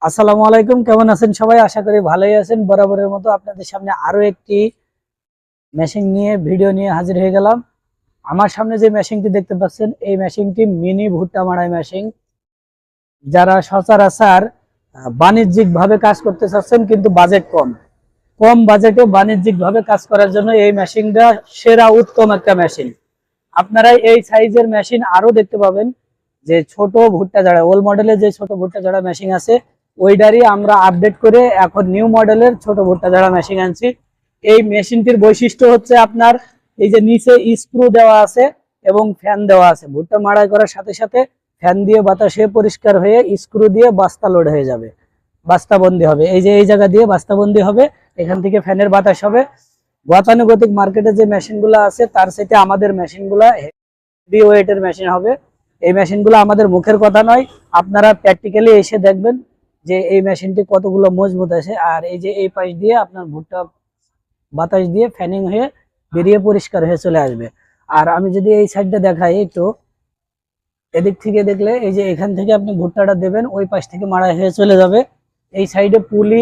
আসসালামু আলাইকুম, কেমন আছেন সবাই? আশা করি ভালোই আছেন। বরাবরের মতো আপনাদের সামনে আরো একটি মেশিন নিয়ে ভিডিও নিয়ে হাজির হয়ে গেলাম। আমার সামনে যে মেশিনটি দেখতে পাচ্ছেন, এই মেশিনটি মিনি ভুট্টা মাড়াই মেশিন। যারা সচরাচর বাণিজ্যিক ভাবে কাজ করতে চাচ্ছেন কিন্তু বাজেট কম, কম বাজেটে বাণিজ্যিক ভাবে কাজ করার জন্য এই মেশিনটা সেরা উত্তম একটা মেশিন। আপনারা এই সাইজের মেশিন আরো দেখতে পাবেন। যে ছোট ভুট্টা ঝাড়া, ওল্ড মডেলের যে ছোট ভুট্টা ঝাড়া মেশিন আছে, ওইটারই আমরা আপডেট করে এখন নিউ মডেলের ছোট ভুট্টা ঝাড়া মেশিন আনছি। এই মেশিনটির বৈশিষ্ট্য হচ্ছে আপনার এই যে নিচে স্ক্রু দেওয়া আছে এবং ফ্যান দেওয়া আছে। ভুট্টা মাড়াই করার সাথে সাথে ফ্যান দিয়ে বাতাসে পরিষ্কার হয়ে স্ক্রু দিয়ে বস্তা লোড হয়ে যাবে, বাস্তাবন্দি হবে। এই যে এই জায়গা দিয়ে বাস্তাবন্দি হবে, এখান থেকে ফ্যানের বাতাস হবে। গতানুগতিক মার্কেটে যে মেশিনগুলো আছে তার সাথে আমাদের মেশিনগুলো হেভি ওয়েটের মেশিন হবে। এই মেশিনগুলো আমাদের মুখের কথা নয়, আপনারা প্র্যাকটিক্যালি এসে দেখবেন যে এই মেশিনটি কতগুলো মজবুত আছে। আর এই যে এই পাশ দিয়ে আপনার ভুট্টা বাতাস দিয়ে ফ্যানিং হয়ে বেরিয়ে পরিষ্কার হয়ে চলে আসবে। আর আমি যদি এই সাইডটা দেখাই একটু, এদিক থেকে দেখলে এই যে এখান থেকে আপনি ভুট্টাটা দেবেন, ওই পাশ থেকে মাড়াই হয়ে চলে যাবে। এই সাইডে পুলি,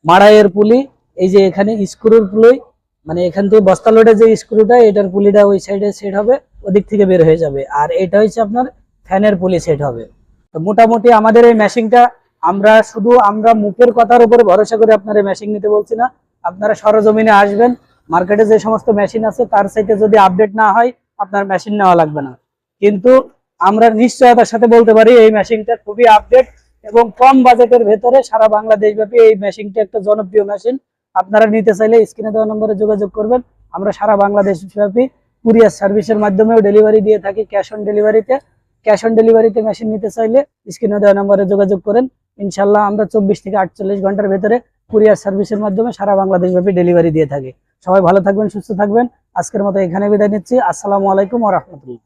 মাড়াইয়ের পুলি, এই যে এখানে স্ক্রুর পুলি, মানে এখান থেকে বস্তা লোডের যে স্ক্রুটা, এটার পুলিটা ওই সাইডে সেট হবে, ওদিক থেকে বের হয়ে যাবে। আর এটা হচ্ছে আপনার ফ্যানের পুলি সেট হবে। তো মোটামুটি আমাদের এই মেশিনটা আমরা মুখের কথার উপরে ভরসা করে আপনার এই মেশিন নিতে বলছি না। আপনারা সরজমিনে আসবেন, মার্কেটে যে সমস্ত মেশিন আছে তার সাথে যদি আপডেট না হয় আপনার মেশিন নেওয়া লাগবে না। কিন্তু আমরা নিশ্চয়তার সাথে বলতে পারি এই মেশিনটা খুবই আপডেট এবং কম বাজেটের ভেতরে সারা বাংলাদেশ ব্যাপী এই মেশিনটি একটা জনপ্রিয় মেশিন। আপনারা নিতে চাইলে স্ক্রিনে দেওয়া নম্বরে যোগাযোগ করবেন। আমরা সারা বাংলাদেশ ব্যাপী কুরিয়ার সার্ভিসের মাধ্যমেও ডেলিভারি দিয়ে থাকি, ক্যাশ অন ডেলিভারিতে মেশিন নিতে চাইলে স্ক্রিনে দেওয়া নম্বরে যোগাযোগ করেন। ইনশাল্লাহ আমরা 24 থেকে 48 ঘন্টার ভেতরে কুরিয়ার সার্ভিসের মাধ্যমে সারা বাংলাদেশ ব্যাপী ডেলিভারি দিয়ে থাকি। সবাই ভালো থাকবেন, সুস্থ থাকবেন। আজকের মতো এখানে বিদায় নিচ্ছি। আসসালামু আলাইকুম ওয়া রাহমাতুল্লাহ।